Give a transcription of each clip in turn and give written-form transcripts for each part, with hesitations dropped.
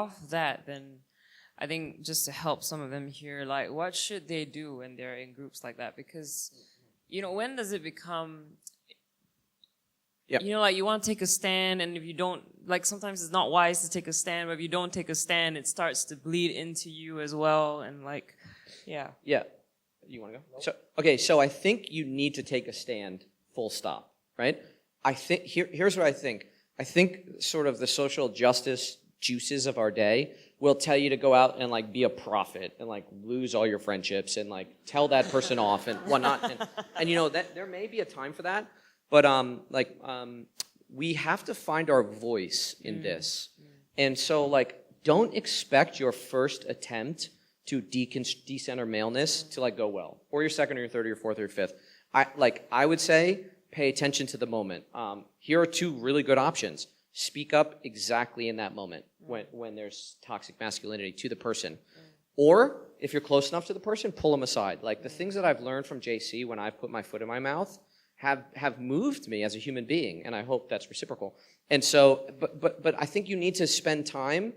off that, then I think just to help some of them here, like, what should they do when they're in groups like that? Because, when does it become, Yep. Like you want to take a stand, and if you don't, like sometimes it's not wise to take a stand, but if you don't take a stand, it starts to bleed into you as well, and like, yeah. Yeah. You want to go? Nope. So I think you need to take a stand, full stop, right? I think, here's what I think. I think sort of the social justice juices of our day will tell you to go out and like be a prophet and like lose all your friendships and like tell that person off and whatnot. And that there may be a time for that. But we have to find our voice in this. And so like don't expect your first attempt to decenter maleness to like go well, or your second or your third or your fourth or your fifth. I would say pay attention to the moment. Here are two really good options. Speak up exactly in that moment when there's toxic masculinity to the person. Or if you're close enough to the person, pull them aside. Like the things that I've learned from JC when I've put my foot in my mouth have moved me as a human being, and I hope that's reciprocal. And so, but I think you need to spend time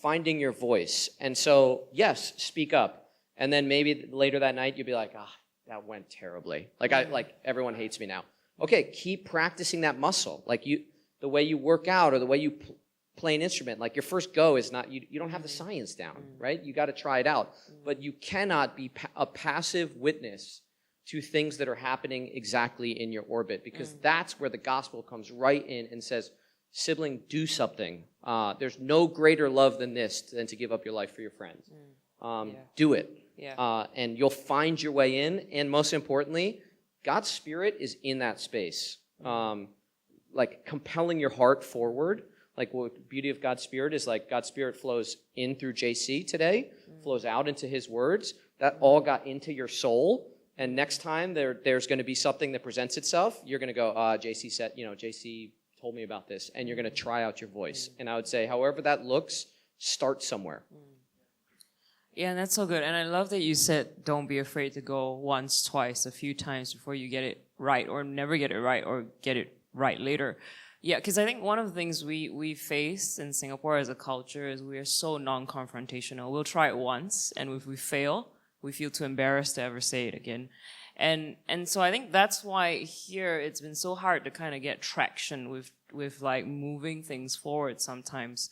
finding your voice. And so, yes, speak up. And then maybe later that night you'll be like, that went terribly. Like everyone hates me now. Okay, keep practicing that muscle. Like the way you work out or the way you play an instrument. Like your first go is not, you don't have the science down, right? You got to try it out. But you cannot be a passive witness to things that are happening exactly in your orbit, because that's where the gospel comes right in and says, sibling, do something. There's no greater love than this, than to give up your life for your friends. Do it. Yeah. And you'll find your way in. And most importantly, God's Spirit is in that space. Like compelling your heart forward. Like what the beauty of God's Spirit is, like God's Spirit flows in through JC today, flows out into his words. That all got into your soul. And next time there's going to be something that presents itself, you're going to go, JC said, JC told me about this, and you're going to try out your voice. And I would say, however that looks, start somewhere. Yeah, and that's so good. And I love that you said, don't be afraid to go once, twice, a few times before you get it right, or never get it right, or get it right later. Yeah, because I think one of the things we face in Singapore as a culture is we are so non-confrontational. We'll try it once, and if we fail, we feel too embarrassed to ever say it again. And so I think that's why here it's been so hard to kind of get traction with like moving things forward sometimes.